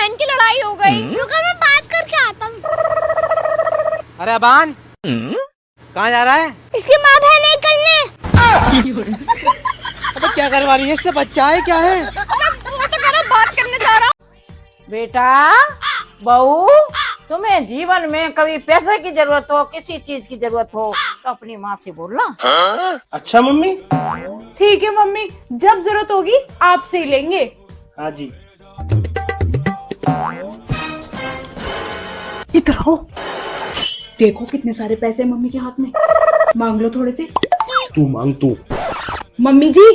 बहन की लड़ाई हो गई। रुको मैं बात करके आता हूँ। अरे अबान कहाँ जा रहा है? इसकी माँ बहन नहीं करने। अबे क्या करवा रही है? इससे बच्चा है क्या है? वो तो कह रहा बात करने जा रहा हूँ। बेटा बहू, तुम्हें जीवन में कभी पैसे की जरूरत हो, किसी चीज की जरूरत हो तो अपनी माँ से बोलना। अच्छा मम्मी। ठीक है मम्मी, जब जरूरत होगी आपसे ही लेंगे। हाँ जी। इधर आओ, देखो कितने सारे पैसे हैं मम्मी के हाथ में, मांग लो थोड़े से। तू मांग तू। मम्मी जी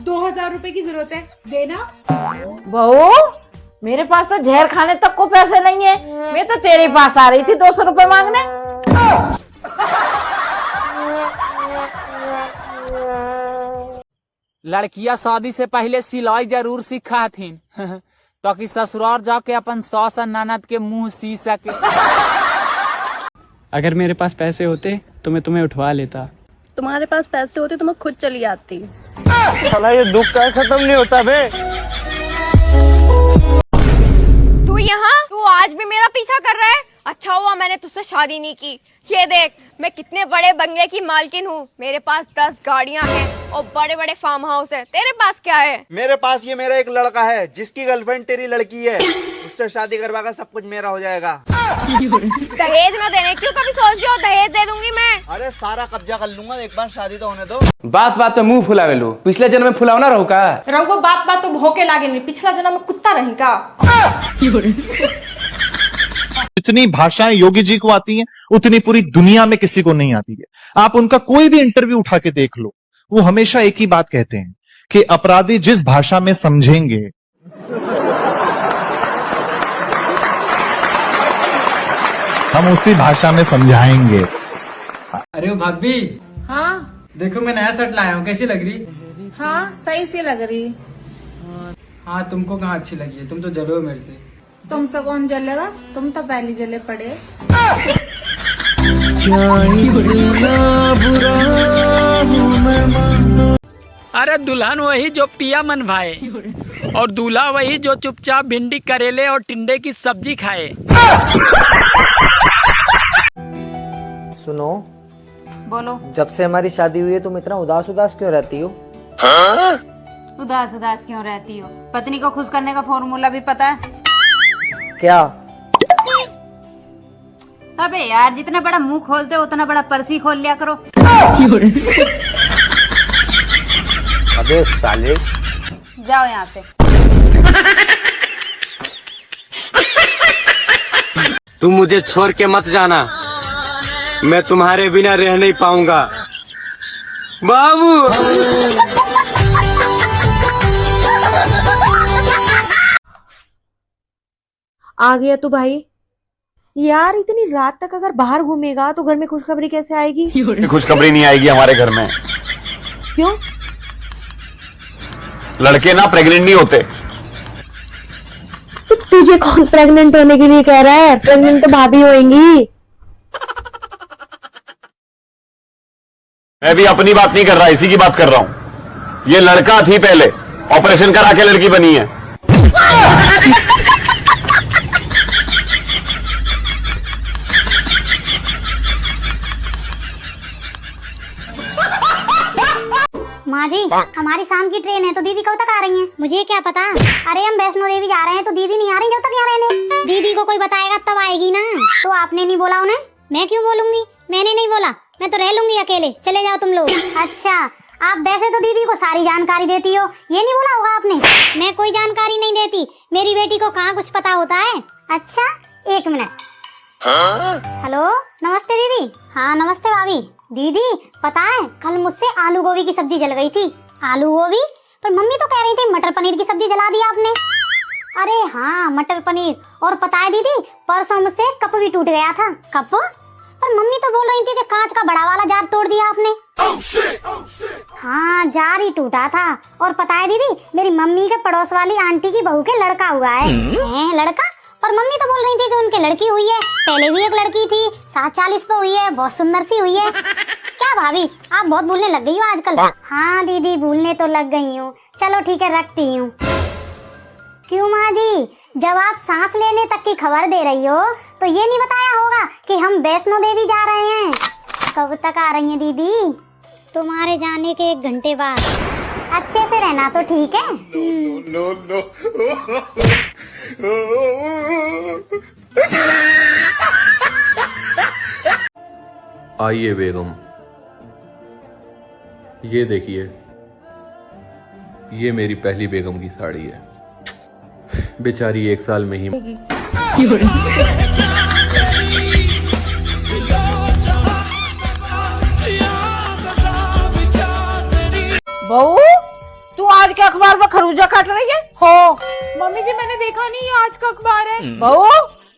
2000 रुपए की जरूरत है, देना। बहू, मेरे पास तो जहर खाने तक को पैसे नहीं है, मैं तो तेरे पास आ रही थी 200 रुपए मांगने। लड़कियां शादी से पहले सिलाई जरूर सीखा थी ताकि ससुराल जाके अपन सास और ननद के मुंह सी सके। अगर मेरे पास पैसे होते तो मैं तुम्हें उठवा लेता। तुम्हारे पास पैसे होते तो मैं खुद चली आती। साला ये दुख का खत्म नहीं होता बे। तू यहाँ, तू आज भी मेरा पीछा कर रहा है? अच्छा हुआ मैंने तुझसे शादी नहीं की। ये देख, मैं कितने बड़े बंगले की मालकिन हूँ, मेरे पास 10 गाड़ियाँ हैं और बड़े बड़े फार्म हाउस है। तेरे पास क्या है? मेरे पास ये मेरा एक लड़का है जिसकी गर्लफ्रेंड तेरी लड़की है, उससे शादी करवाकर सब कुछ मेरा हो जाएगा। दहेज न देने क्यों कभी सोच रहे हो? दहेज दे दूंगी मैं। अरे सारा कब्जा कर लूंगा, एक बार शादी तो होने दो। बात बात पे मुंह फुलावे लो, पिछले जन्म में फुलावना रहो का? रघु बात बात तो भोके लागे नहीं, पिछला जन्म में कुत्ता रही का। जितनी भाषाएं योगी जी को आती हैं उतनी पूरी दुनिया में किसी को नहीं आती है। आप उनका कोई भी इंटरव्यू उठा के देख लो, वो हमेशा एक ही बात कहते हैं कि अपराधी जिस भाषा में समझेंगे हम उसी भाषा में समझाएंगे। अरे भाभी, हाँ देखो मैं नया शर्ट लाया हूँ, कैसी लग रही? हाँ सही से लग रही। हाँ, तुमको कहाँ अच्छी लगी है? तुम तो जलो मेरे से। तुमसे कौन जलेगा, तुम तो पहले जले पड़े। अरे दुल्हन वही जो पिया मन भाए और दूल्हा वही जो चुपचाप भिंडी करेले और टिंडे की सब्जी खाए। सुनो, बोलो। जब से हमारी शादी हुई है तुम इतना उदास उदास क्यों रहती हो? उदास उदास क्यों रहती हो? पत्नी को खुश करने का फॉर्मूला भी पता है क्या? अबे यार, जितना बड़ा मुंह खोलते हो उतना बड़ा पर्सी खोल लिया करो। अबे साले, जाओ यहाँ से। तुम मुझे छोड़ के मत जाना, मैं तुम्हारे बिना रह नहीं पाऊंगा बाबू। आ गया तू भाई। यार इतनी रात तक अगर बाहर घूमेगा तो घर में खुशखबरी कैसे आएगी? खुशखबरी नहीं आएगी हमारे घर में। क्यों? लड़के ना प्रेग्नेंट नहीं होते। तो तुझे कौन प्रेग्नेंट होने के लिए कह रहा है? प्रेग्नेंट तो भाभी होएंगी। मैं भी अपनी बात नहीं कर रहा, इसी की बात कर रहा हूँ। ये लड़का थी पहले, ऑपरेशन करा के लड़की बनी है। माँ जी, हमारी शाम की ट्रेन है तो दीदी कब तक आ रही हैं? मुझे क्या पता। अरे हम वैष्णो देवी जा रहे हैं तो दीदी नहीं आ रही जब तक यहाँ रहने। दीदी को कोई बताएगा तब आएगी ना। तो आपने नहीं बोला उन्हें? मैं क्यों बोलूंगी, मैंने नहीं बोला, मैं तो रह लूंगी अकेले। चले जाओ तुम लोग। अच्छा, आप वैसे तो दीदी को सारी जानकारी देती हो, ये नहीं बोला होगा आपने? मैं कोई जानकारी नहीं देती, मेरी बेटी को कहाँ कुछ पता होता है। अच्छा, एक मिनट। हेलो, नमस्ते दीदी। हाँ नमस्ते भाभी। दीदी पता है कल मुझसे आलू गोभी की सब्जी जल गई थी। आलू गोभी? पर मम्मी तो कह रही थी मटर पनीर की सब्जी जला दी आपने। अरे हाँ, मटर पनीर। और पता है दीदी, परसों मुझसे कप भी टूट गया था। कप? पर मम्मी तो बोल रही थी कि कांच का बड़ा वाला जार तोड़ दिया आपने। हाँ, जार ही टूटा था। और पता है दीदी, मेरी मम्मी के पड़ोस वाली आंटी की बहू के लड़का हुआ है। लड़का? पर मम्मी तो बोल रही थी कि उनके लड़की हुई है। पहले भी एक लड़की थी, 7-40 पे हुई है, बहुत सुंदर सी हुई है। क्या भाभी, आप बहुत भूलने लग गई हो आजकल। हाँ दीदी, भूलने तो लग गई हूँ। चलो ठीक है, रखती हूँ। क्यों माँ जी, जब आप सांस लेने तक की खबर दे रही हो तो ये नहीं बताया होगा कि हम वैष्णो देवी जा रहे हैं। कब तक आ रही हैं दीदी? तुम्हारे जाने के 1 घंटे बाद। अच्छे से रहना तो ठीक है। आइए बेगम, ये देखिए, ये मेरी पहली बेगम की साड़ी है। बेचारी 1 साल में ही बहू, तू आज के अखबार में खरबूजा काट रही है? हो मम्मी जी, मैंने देखा नहीं आज का अखबार है। बहू,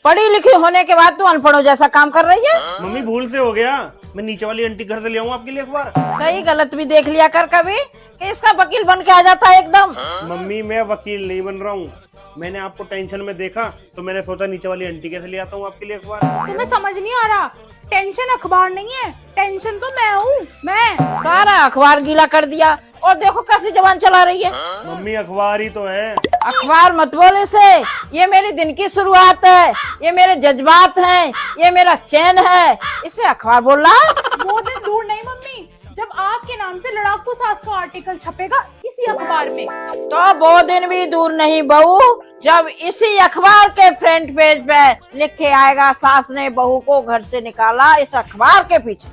पढ़ी लिखी होने के बाद तू अनपढ़ों जैसा काम कर रही है। मम्मी भूल से हो गया, मैं नीचे वाली आंटी घर से ले आऊँ आपके लिए अखबार। सही गलत भी देख लिया कर कभी, कि इसका वकील बन के आ जाता है एकदम। मम्मी मैं वकील नहीं बन रहा हूँ, मैंने आपको टेंशन में देखा तो मैंने सोचा नीचे वाली आंटी कैसे ले आता हूँ आपके लिए अखबार। तुम्हें समझ नहीं आ रहा, टेंशन अखबार नहीं है, टेंशन तो मैं हूँ। मैं सारा अखबार गीला कर दिया और देखो कैसी जबान चला रही है। मम्मी अखबार ही तो है। अखबार मत बोल इसे, ये मेरी दिन की शुरुआत है, ये मेरे जज्बात हैं, ये मेरा चैन है, इसे अखबार बोल रहा। वो दिन दूर नहीं मम्मी, जब आपके नाम से लड़ाकू सास का आर्टिकल छपेगा इसी अखबार में। तो वो दिन भी दूर नहीं बहू, जब इसी अखबार के फ्रंट पेज पे लिख के आएगा, सास ने बहू को घर से निकाला इस अखबार के पीछे।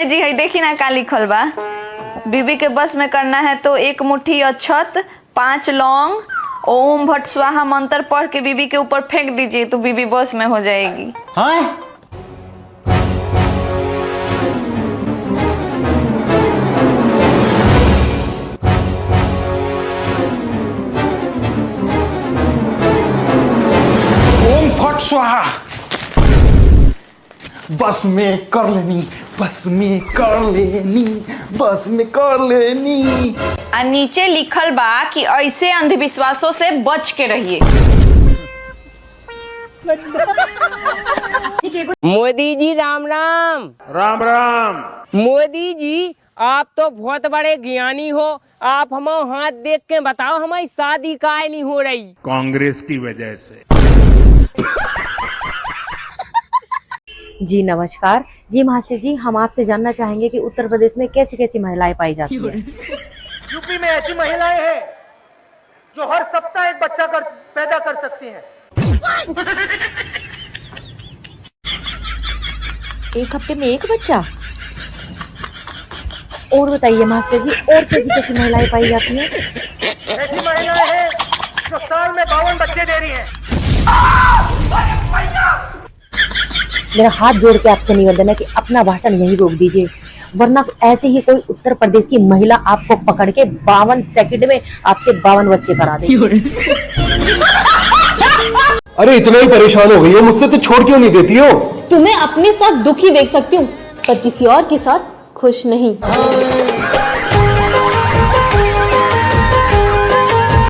जी है, देखी ना का लिखल बा। बीबी के बस में करना है तो 1 मुट्ठी अक्षत, 5 लौंग, ओम भट स्वाहा मंत्र पढ़ के बीबी के ऊपर फेंक दीजिए तो बीबी बस में हो जाएगी। हाँ? स्वाहा, बस में कर लेनी, बस में कर लेनी, बस में कर लेनी। आ नीचे लिखल बा कि ऐसे अंधविश्वासों से बच के रहिए। मोदी जी राम राम। राम राम। मोदी जी आप तो बहुत बड़े ज्ञानी हो, आप हम हाथ देख के बताओ हमारी शादी काहे नहीं हो रही? कांग्रेस की वजह से। जी नमस्कार। जी महाशय जी, हम आपसे जानना चाहेंगे कि उत्तर प्रदेश में कैसी कैसी महिलाएं पाई जाती हैं? यूपी में ऐसी महिलाएं हैं जो हर सप्ताह एक बच्चा पैदा कर सकती हैं। एक हफ्ते में 1 बच्चा? और बताइए महाशय जी, और कैसी कैसी महिलाएं पाई जाती हैं? ऐसी महिलाएं हैं जो साल में 52 बच्चे दे रही हैं। मेरा हाथ जोड़ के आपसे निवेदन है कि अपना भाषण यहीं रोक दीजिए, वरना ऐसे ही कोई उत्तर प्रदेश की महिला आपको पकड़ के 52 सेकंड में आपसे 52 बच्चे करा देगी। अरे इतना ही परेशान हो गई हो मुझसे तो छोड़ क्यों नहीं देती हो? तुम्हें अपने साथ दुखी देख सकती हूँ पर किसी और के साथ खुश नहीं।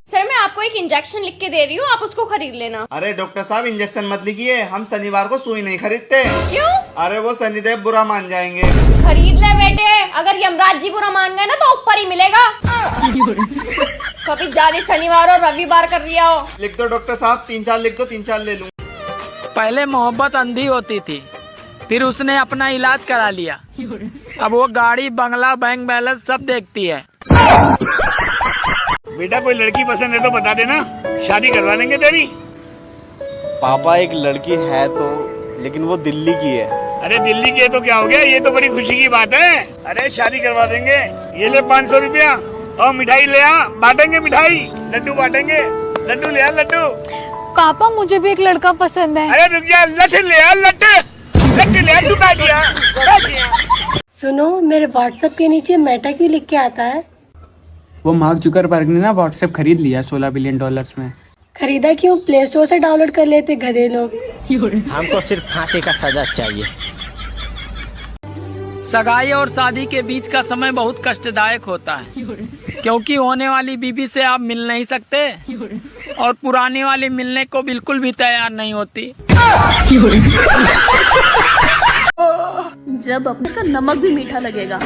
सर मैं आपको एक इंजेक्शन लिख के दे रही हूँ, आप उसको खरीद लेना। अरे डॉक्टर साहब इंजेक्शन मत लिखिए, हम शनिवार को सुई नहीं खरीदते। क्यों? अरे वो शनिदेव बुरा मान जाएंगे। खरीद ले बेटे, अगर यमराज जी बुरा मान गए ना तो ऊपर ही मिलेगा। कभी ज्यादा शनिवार और रविवार कर रिया हो। लिख दो डॉक्टर साहब, 3-4 लिख दो, 3-4 ले लूं। पहले मोहब्बत अंधी होती थी, फिर उसने अपना इलाज करा लिया। अब वो गाड़ी, बंगला, बैंक बैलेंस सब देखती है। बेटा कोई लड़की पसंद है तो बता देना, शादी करवा देंगे तेरी। पापा एक लड़की है तो, लेकिन वो दिल्ली की है। अरे दिल्ली की है तो क्या हो गया, ये तो बड़ी खुशी की बात है। अरे शादी करवा देंगे। ये ले 500 रुपया और मिठाई ले आ, बांटेंगे मिठाई, लड्डू बांटेंगे। लड्डू ले आ, लड्डू। पापा मुझे भी एक लड़का पसंद है। अरे रुक जा, लड्डू ले आ, लड्डू ले आ, तू बैठ गया। सुनो, मेरे व्हाट्सएप के नीचे मेटा क्यों लिख के आता है? वो मार्क जुकरबर्ग ने ना व्हाट्सएप खरीद लिया $16 बिलियन में। खरीदा क्यों? प्ले स्टोर से डाउनलोड कर लेते गधे लोग। हमको सिर्फ फांसी का सजा चाहिए। सगाई और शादी के बीच का समय बहुत कष्टदायक होता है, क्योंकि होने वाली बीबी से आप मिल नहीं सकते और पुरानी वाली मिलने को बिल्कुल भी तैयार नहीं होती। जब अपने का नमक भी मीठा लगेगा।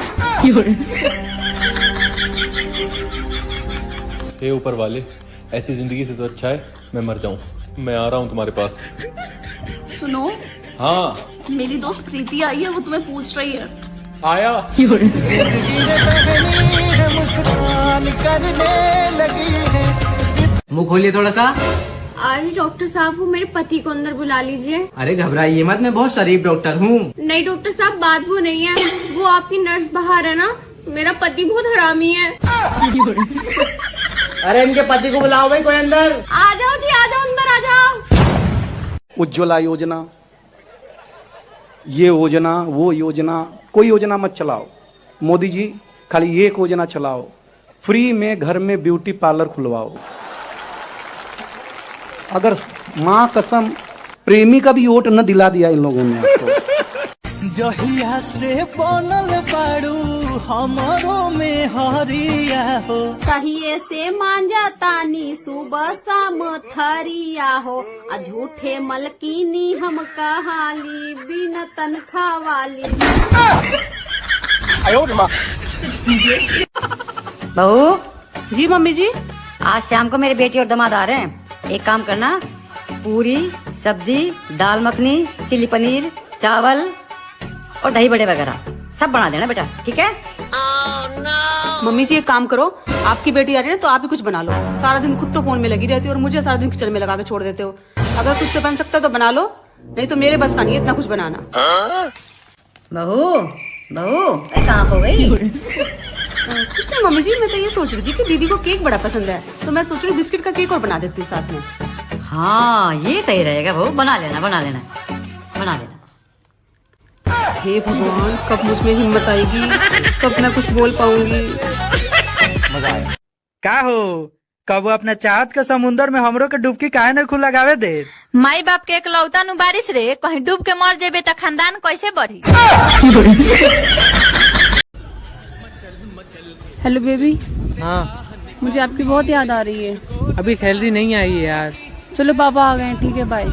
हे ऊपर वाले, ऐसी जिंदगी से तो अच्छा है मैं मर जाऊं। मैं आ रहा हूं तुम्हारे पास। सुनो, हाँ मेरी दोस्त प्रीति आई है, वो तुम्हें पूछ रही है। आया। मुंह खोलिए थोड़ा सा। अरे डॉक्टर साहब, वो मेरे पति को अंदर बुला लीजिए। अरे घबराइए मत, मैं बहुत शरीफ डॉक्टर हूँ। नहीं डॉक्टर साहब, बात वो नहीं है, वो आपकी नर्स बाहर है ना, मेरा पति बहुत हरामी है। अरे इनके पति को बुलाओ भाई, कोई अंदर। आ जाओ जी, आ जाओ, अंदर आ जाओ। उज्ज्वला योजना, ये योजना वो योजना, कोई योजना मत चलाओ। मोदी जी खाली एक योजना चलाओ, फ्री में घर में ब्यूटी पार्लर खुलवाओ। अगर माँ कसम प्रेमी का भी वोट न दिला दिया इन लोगों ने आपको। जहिया से बनल बाड़ू हमारो में हरिया हो, सहिए से मांजा तानी सुबह शाम थरिया हो, आ झूठे मलकीनी हम कहाली बिन तनखा वाली। बहू जी। मम्मी जी, आज शाम को मेरी बेटी और दामाद आ रहे हैं। एक काम करना, पूरी सब्जी, दाल मखनी, चिली पनीर, चावल और दही बड़े वगैरह सब बना देना बेटा, ठीक है? मम्मी जी एक काम करो, आपकी बेटी आ रही है ना तो आप ही कुछ बना लो। सारा दिन खुद तो फोन में लगी रहती हो और मुझे सारा दिन किचन में लगा के छोड़ देते हो। अगर कुछ से बन सकता है तो बना लो, नहीं तो मेरे बस का नहीं इतना कुछ बनाना। बहू बहू कहाँ हो गई? कुछ नहीं मम्मी जी, मैं तो ये सोच रही थी कि दीदी को केक बड़ा पसंद है, तो मैं सोच रही हूँ बिस्किट का केक और बना देती हूँ साथ में। हाँ ये सही रहेगा बहू, बना लेना बना लेना बना लेना। हे भगवान, कब मुझ में हिम्मत आएगी, कब मैं कुछ बोल पाऊंगी। मजा आया। का हो, कब अपना चाहत के समुंदर में हमरो के डुबकी काहे न खुद लगावे दे? माई बाप के एकलौता नु बारिश रे, कहीं डूब के मर जेबे त खानदान कैसे बढ़ी? Hello baby. हाँ मुझे आपकी बहुत याद आ रही है। अभी सैलरी नहीं आई है यार। चलो पापा आ गए हैं, ठीक है बाय।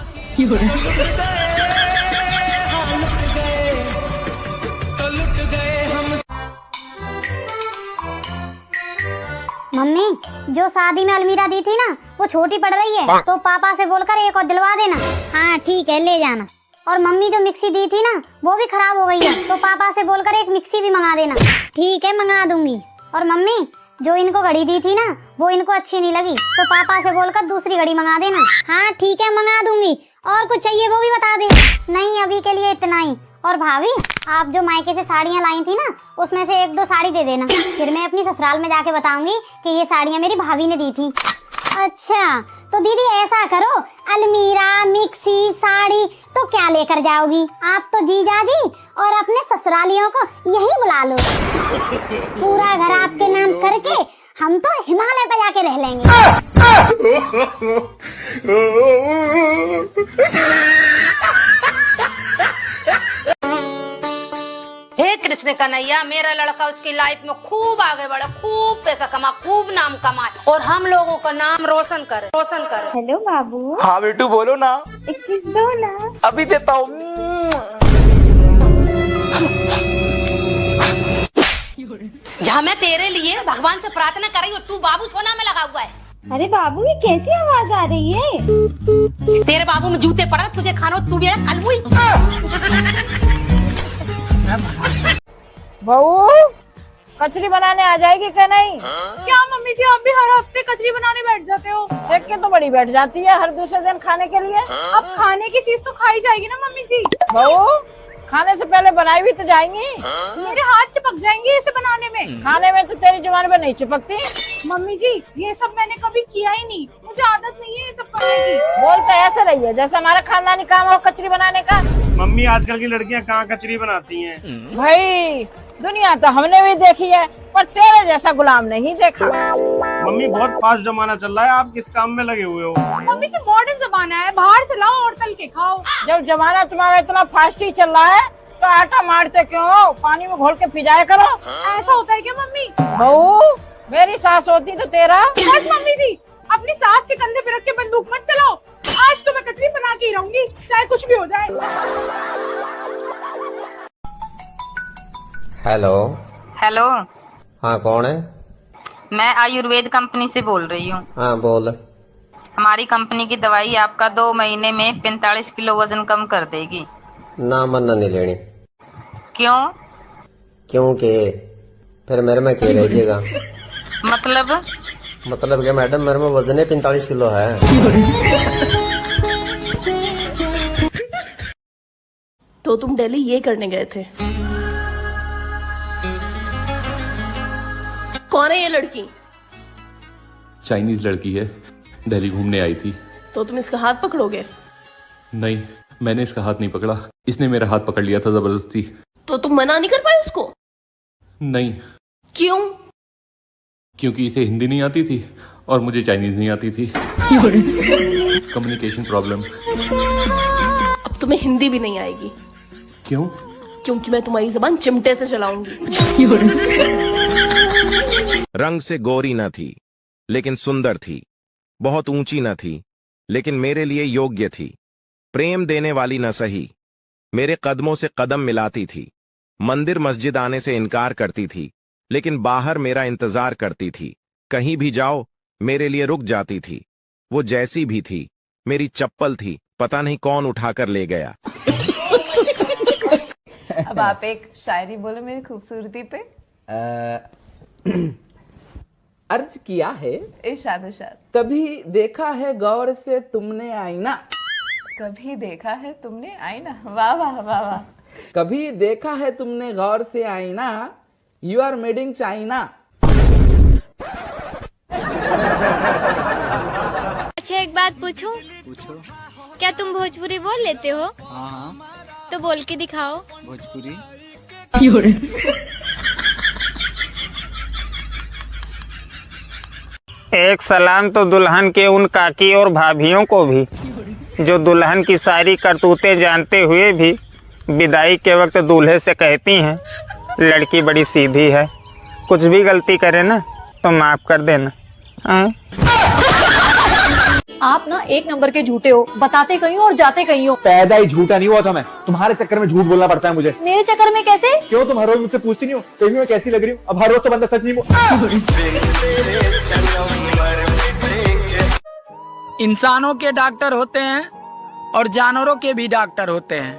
मम्मी, जो शादी में अलमीरा दी थी ना वो छोटी पड़ रही है, तो पापा से बोलकर एक और दिलवा देना। हाँ ठीक है, ले जाना। और मम्मी जो मिक्सी दी थी ना वो भी खराब हो गई है, तो पापा से बोलकर एक मिक्सी भी मंगा देना। ठीक है, मंगा दूंगी। और मम्मी, जो इनको घड़ी दी थी ना वो इनको अच्छी नहीं लगी, तो पापा से बोलकर दूसरी घड़ी मंगा देना। हाँ ठीक है, मंगा दूंगी। और कुछ चाहिए वो भी बता दे। नहीं, अभी के लिए इतना ही। और भाभी, आप जो मायके से साड़ियाँ लाई थी ना उसमें से एक दो साड़ी दे देना, फिर मैं अपनी ससुराल में जाके बताऊंगी कि ये साड़ियाँ मेरी भाभी ने दी थी। अच्छा तो दीदी ऐसा करो, अलमीरा, मिक्सी, साड़ी तो क्या लेकर जाओगी? आप तो जीजा जी और अपने ससुरालियों को यही बुला लो। पूरा घर आपके नाम करके हम तो हिमालय पे जाके रह लेंगे। हे कृष्ण कन्हैया, मेरा लड़का उसकी लाइफ में खूब आगे बढ़े, खूब पैसा कमा, खूब नाम कमाए और हम लोगों का नाम रोशन करे, रोशन करे। हेलो बाबू। हाँ बेटू बोलो ना। एक किस दो ना। अभी देता हूँ। जहाँ मैं तेरे लिए भगवान से प्रार्थना कर रही हूँ, तू बाबू सोना में लगा हुआ है। अरे बाबू, ये कैसी आवाज आ रही है? तेरे बाबू में जूते पड़ा, तुझे खानो, तू मेरा कलमुई। बहू कचरी बनाने आ जाएगी क्या? नहीं। क्या मम्मी जी, आप भी हर हफ्ते कचरी बनाने बैठ जाते हो? सेक के तो बड़ी बैठ जाती है हर दूसरे दिन खाने के लिए। अब खाने की चीज तो खाई जाएगी ना मम्मी जी। बहू, खाने से पहले बनाई भी तो जाएंगी। मेरे हाथ चिपक जाएंगे इसे बनाने में। खाने में तो तेरी जुबान पे नहीं चिपकती। मम्मी जी, ये सब मैंने कभी किया ही नहीं, मुझे आदत नहीं है ये सब करने की। बोलते ऐसे रही है जैसे हमारा खानदानी काम हो कचरी बनाने का। मम्मी, आजकल की लड़कियां कहाँ कचरी बनाती हैं? भाई दुनिया तो हमने भी देखी है, पर तेरे जैसा गुलाम नहीं देखा। मम्मी, बहुत फास्ट जमाना चल रहा है, आप किस काम में लगे हुए हो? मम्मी जी, मॉडर्न जमाना है, बाहर से लाओ और तल के खाओ। जब जमाना तुम्हारा इतना फास्ट ही चल रहा है तो आटा मारते क्यों हो? पानी में घोल के पिजाया करो। ऐसा होता है क्या मम्मी? बहू, मेरी सास होती तो तेरा। बस मम्मी जी, अपनी सास के कंधे पे रख के बंदूक मत चलाओ। आज तो मैं कचरी बना के ही रहूंगी, चाहे कुछ भी हो जाए। हेलो। हेलो। हाँ कौन है? मैं आयुर्वेद कंपनी से बोल रही हूँ। हाँ बोल। हमारी कंपनी की दवाई आपका 2 महीने में 45 किलो वजन कम कर देगी। ना मन्ना नहीं लेनी। क्यों? क्योंकि फिर मेरे में क्या रहिएगा। मतलब क्या मैडम, मेरे में वजन 45 किलो है। तो तुम दिल्ली ये करने गए थे? कौन है ये लड़की? चाइनीज लड़की है, दिल्ली घूमने आई थी। तो तुम इसका हाथ पकड़ोगे? नहीं, मैंने इसका हाथ नहीं पकड़ा, इसने मेरा हाथ पकड़ लिया था जबरदस्ती। तो तुम मना नहीं कर पाए उसको? नहीं। क्यों? क्योंकि इसे हिंदी नहीं आती थी और मुझे चाइनीज नहीं आती थी। Communication problem. अब तुम्हें हिंदी भी नहीं आएगी। क्यों? क्योंकि मैं तुम्हारी जबान चिमटे से चलाऊंगी। रंग से गोरी न थी लेकिन सुंदर थी, बहुत ऊंची न थी लेकिन मेरे लिए योग्य थी, प्रेम देने वाली न सही, मेरे कदमों से कदम मिलाती थी, मंदिर मस्जिद आने से इनकार करती थी लेकिन बाहर मेरा इंतजार करती थी, कहीं भी जाओ मेरे लिए रुक जाती थी, वो जैसी भी थी मेरी चप्पल थी, पता नहीं कौन उठाकर ले गया। अब आप एक शायरी बोलो मेरी खूबसूरती पे। अर्ज किया है इरशाद इरशाद। कभी देखा है गौर से तुमने आईना। कभी देखा है तुमने आईना। वाह वाह वाह वाह। कभी देखा है तुमने गौर से आईना, you are made in China. अच्छा एक बात पूछूं? पूछो। क्या तुम भोजपुरी बोल लेते हो? हाँ। तो बोल के दिखाओ। भोजपुरी। एक सलाम तो दुल्हन के उन काकी और भाभियों को भी जो दुल्हन की सारी करतूतें जानते हुए भी विदाई के वक्त दूल्हे से कहती हैं लड़की बड़ी सीधी है, कुछ भी गलती करे ना तो माफ कर देना। आप ना एक नंबर के झूठे हो, बताते कहीं हो और जाते कहीं हो। पैदा ही झूठा नहीं हुआ था मैं, तुम्हारे चक्कर में झूठ बोलना पड़ता है मुझे। मेरे चक्कर में कैसे? क्यों, तुम हर रोज मुझसे पूछती नहीं हो कभी मैं कैसी लग रही हूँ? अब हर रोज तो बंदा सच नहीं इंसानों के डॉक्टर होते हैं और जानवरों के भी डॉक्टर होते हैं।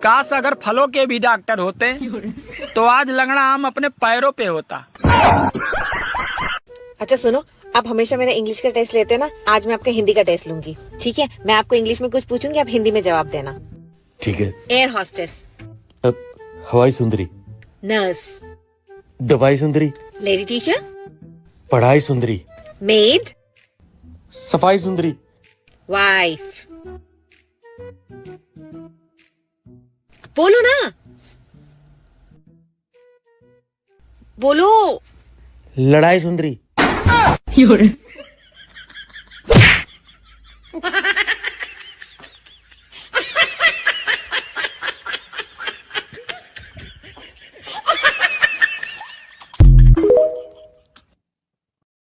काश अगर फलों के भी डॉक्टर होते तो आज लगना आम अपने पैरों पे होता। अच्छा सुनो, आप हमेशा मेरा इंग्लिश का टेस्ट लेते हो ना, आज मैं आपका हिंदी का टेस्ट लूंगी, ठीक है? मैं आपको इंग्लिश में कुछ पूछूंगी, आप हिंदी में जवाब देना। ठीक है। Air hostess. हवाई सुंदरी। नर्स। दवाई सुंदरी। Lady teacher. पढ़ाई सुंदरी। मेड। सफाई सुंदरी। वाइफ। बोलो ना, बोलो। लड़ाई सुंदरी।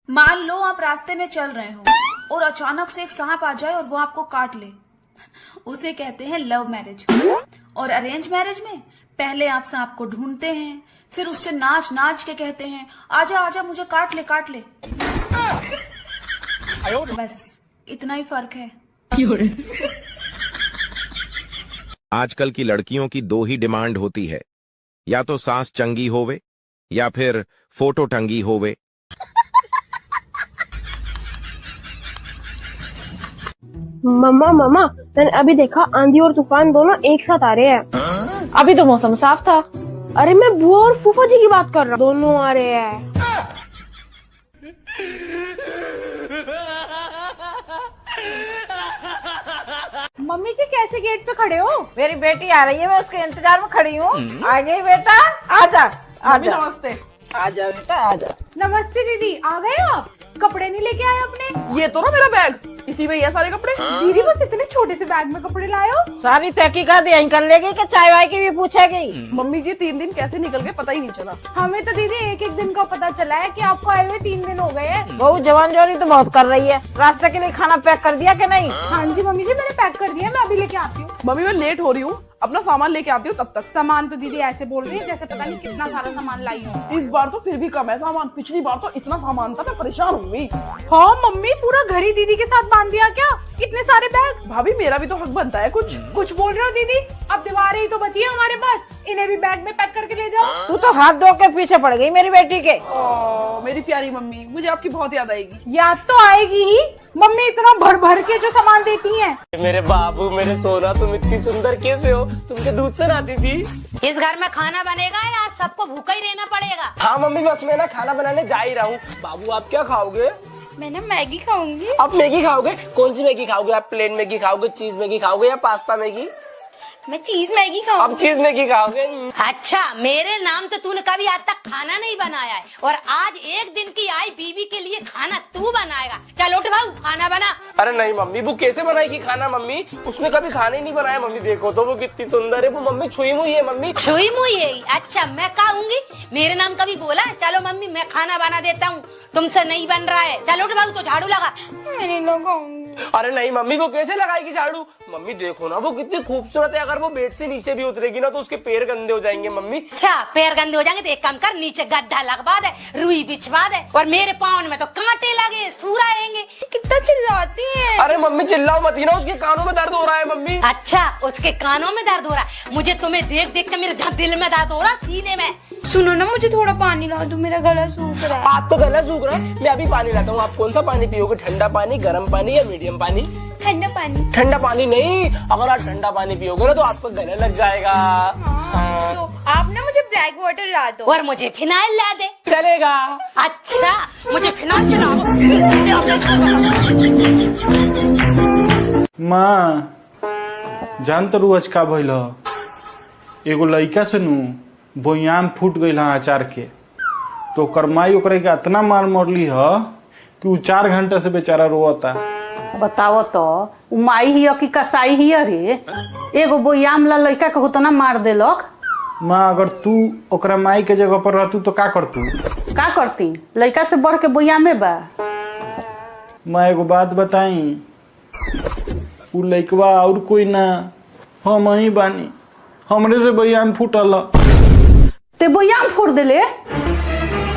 मान लो आप रास्ते में चल रहे हो और अचानक से एक सांप आ जाए और वो आपको काट ले, उसे कहते हैं लव मैरिज। और अरेंज मैरिज में पहले आप सांप को ढूंढते हैं, फिर उससे नाच नाच के कहते हैं आजा आजा मुझे काट ले काट ले। बस इतना ही फर्क है। आजकल की लड़कियों की दो ही डिमांड होती है, या तो सास चंगी होवे या फिर फोटो टंगी होवे। मम्मा मम्मा, मैंने अभी देखा आंधी और तूफान दोनों एक साथ आ रहे हैं। अभी तो मौसम साफ था। अरे मैं बुआ और फूफा जी की बात कर रहा हूँ, दोनों आ रहे हैं। मम्मी जी कैसे गेट पे खड़े हो? मेरी बेटी आ रही है, मैं उसके इंतजार में खड़ी हूँ। आ गई बेटा, आजा आजा। नमस्ते। आजा बेटा आजा। नमस्ते दीदी, आ गए हो आप? कपड़े नहीं लेके आए अपने? ये तो ना मेरा बैग, इसी में ये सारे कपड़े। दीदी बस इतने छोटे से बैग में कपड़े लाए हो? सारी तहकीकात यहीं कर लेगी कि चाय वाय की भी पूछेगी। मम्मी जी 3 दिन कैसे निकल गए पता ही नहीं चला। हमें तो दीदी एक एक दिन का पता चला है कि आपको आए हुए 3 दिन हो गए हैं। बहू जवान जोरी तो बहुत कर रही है। रास्ते के लिए खाना पैक कर दिया कि नहीं? हाँ जी मम्मी जी, मैंने पैक कर दिया, मैं अभी लेके आती हूँ। मम्मी मैं लेट हो रही हूँ, अपना सामान लेके आती हूँ तब तक। सामान तो दीदी ऐसे बोल रही है जैसे पता नहीं कितना सारा सामान लाई हूँ। इस बार तो फिर भी कम है सामान, पिछली बार तो इतना सामान था मैं परेशान हो गई। हाँ मम्मी, पूरा घर ही दीदी के साथ बांध दिया क्या? इतने सारे बैग। भाभी मेरा भी तो हक बनता है कुछ। कुछ बोल रहे हो दीदी? अब दीवारें ही तो बची है हमारे पास, इन्हें भी बैग में पैक करके ले जाओ। तू तो हाथ धो के पीछे पड़ गई मेरी बेटी के। मेरी प्यारी मम्मी, मुझे आपकी बहुत याद आएगी। याद तो आएगी ही, मम्मी इतना भर भर के जो सामान देती हैं। मेरे बाबू, मेरे सोना, तुम इतनी सुंदर कैसे हो? तुम के दूध से नहाती थी? इस घर में खाना बनेगा या सबको भूखा ही रहना पड़ेगा? हाँ मम्मी, बस मैं ना खाना बनाने जा ही रहा हूँ। बाबू आप क्या खाओगे? मैं ना मैगी खाऊंगी। आप मैगी खाओगे? कौन सी मैगी खाओगे? आप प्लेन मैगी खाओगे, चीज मैगी खाओगे या पास्ता मैगी? मैं चीज मैगी खाऊंगी। आप चीज मैगी खाओगे? अच्छा, मेरे नाम तो तूने कभी आज तक खाना नहीं बनाया है और आज एक दिन की आई बीवी के लिए खाना तू बनाएगा। चल उठ भाऊ, खाना बना। अरे नहीं मम्मी, वो कैसे बनाएगी खाना? मम्मी उसने कभी खाना ही नहीं बनाया। मम्मी देखो तो वो कितनी सुंदर है। वो मम्मी छुई मुई है। मम्मी छुई मुई है? अच्छा मैं खाऊंगी, मेरे नाम कभी बोला? चलो मम्मी मैं खाना बना देता हूँ, तुमसे नहीं बन रहा है। चलो उठ भाऊ, तो झाड़ू लगा। मैंने लगाऊंगी। अरे नहीं मम्मी, वो कैसे लगाएगी झाड़ू? मम्मी देखो ना वो कितनी खूबसूरत है। अगर वो बेड से नीचे भी उतरेगी ना तो उसके पैर गंदे हो जाएंगे। मम्मी अच्छा पैर गंदे हो जाएंगे तो एक काम कर, नीचे गड्ढा लगवा दे, रुई बिछवा दे, और मेरे पाँव में तो कांटे लगे, सूरा आएंगे। कितना चिल्लाती है। अरे मम्मी चिल्लाओ मत ही ना, उसके कानों में दर्द हो रहा है। मम्मी अच्छा उसके कानों में दर्द हो रहा है? मुझे तुम्हें देख देख के मेरे दिल में दर्द हो रहा, सीने में। सुनो ना, मुझे थोड़ा पानी ला दो, मेरा गला सूख रहा है। आप तो गला सूख रहा है, मैं अभी पानी लाता हूँ। आप कौन सा पानी पियोगे? ठंडा पानी, गर्म पानी या मीडियम पानी? ठंडा पानी। ठंडा पानी नहीं, अगर आप ठंडा पानी पियोगे ना तो आपको गले लग जाएगा। हाँ। तो आप ना मुझे ब्लैक वाटर ला दो और मुझे फिनाइल ला दे। चलेगा। अच्छा मुझे फिनाइल पिलाओ। माँ जान तो आज का भइल ह? एगो लड़का से नु बोयाम फूट गई अचार के, तो ओकर माई ओकरे के इतना मार मरली ह कि उ 4 घंटा से बेचारा रोता। बताओ तो, माई ही कि कसाई ही रे? एगो बोयाम ला लड़का के उतना मार देलक। माँ अगर तू ओकरा माई के जगह पर रहतू तो का करतू? का करती? लड़का से बढ़ के बोयामे बा। माँ एगो बात बताई, उ लड़कवा और कोई ना, हम ही बानी, हमरे से बोयाम फूटल। ते बोयाम फोड़ देले?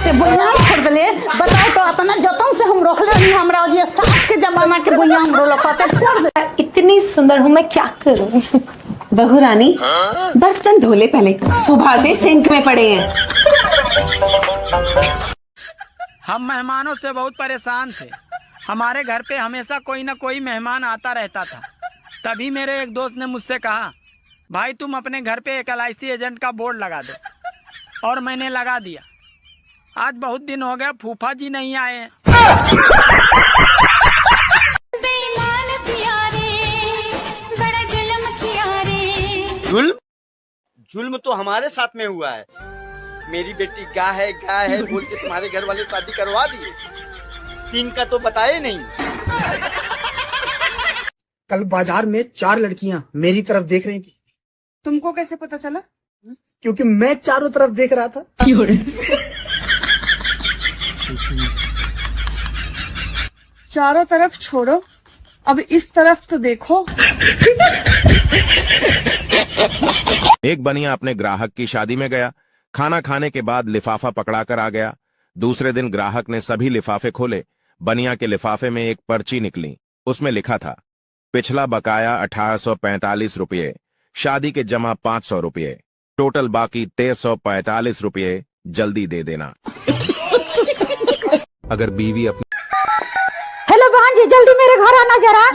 ते बोयाम फोड़ देले? बताओ तो, इतना जतन से हम रोकले नहीं, हमरा जे सास के जमाना के बोयाम रोलकते फोड़ दे। इतनी सुंदर हूँ मैं, क्या करूँ? बहू रानी बर्तन धोले पहले, सुबह से सिंक में पड़े हैं। हम मेहमानों से बहुत परेशान थे। हमारे घर पे हमेशा कोई ना कोई मेहमान आता रहता था। तभी मेरे एक दोस्त ने मुझसे कहा, भाई तुम अपने घर पे एक LIC एजेंट का बोर्ड लगा दो। और मैंने लगा दिया। आज बहुत दिन हो गए फूफा जी नहीं आए हैं। जुल्म तो हमारे साथ में हुआ है। मेरी बेटी गाय है बोल के तुम्हारे घर वाले शादी करवा दिए, तीन का तो बताए नहीं। कल बाजार में 4 लड़कियां मेरी तरफ देख रही थी। तुमको कैसे पता चला? क्योंकि मैं चारों तरफ देख रहा था। चारों तरफ छोड़ो, अब इस तरफ तो देखो। एक बनिया अपने ग्राहक की शादी में गया। खाना खाने के बाद लिफाफा पकड़ाकर आ गया। दूसरे दिन ग्राहक ने सभी लिफाफे खोले। बनिया के लिफाफे में एक पर्ची निकली। उसमें लिखा था, पिछला बकाया 1845 रुपये, शादी के जमा 500 रुपये, टोटल बाकी 1345 रुपये, जल्दी दे देना। अगर बीवी अपनी हेलो बहन जी, जल्दी मेरे घर आना जरा।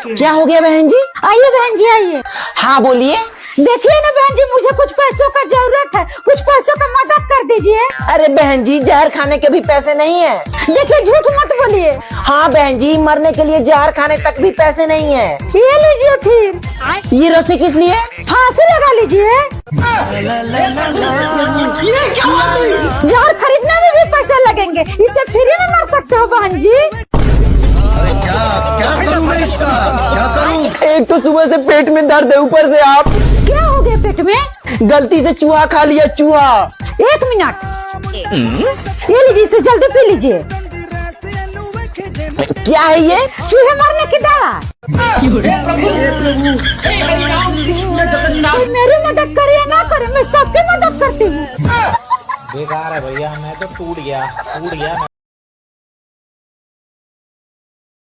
क्या हो गया बहन जी? आइए बहन जी आइए। हाँ बोलिए। देखिए ना बहन जी, मुझे कुछ पैसों का जरूरत है, कुछ पैसों का मदद कर दीजिए। अरे बहन जी, जहर खाने के भी पैसे नहीं है। देखिए झूठ मत बोलिए। हाँ बहन जी, मरने के लिए जहर खाने तक भी पैसे नहीं है। ये लीजिए फिर। ये रस्सी किस लिए? फांसी लगा लीजिए। जहर खरीदने में भी पैसे लगेंगे, इससे फ्री में मर सकते हो बहन जी। क्या करूं मैं इसका? क्या करूं? एक तो सुबह से पेट में दर्द है, ऊपर से आप। क्या हो गया पेट में? गलती से चूहा खा लिया, चूहा। 1 मिनट, ये लीजिए, इसे जल्दी पी लीजिए। क्या है ये? चूहे मरने की दवा। कोई मेरी मदद करे या ना करे, मैं सबकी मदद करती हूँ। बेकार है भैया, मैं तो टूट गया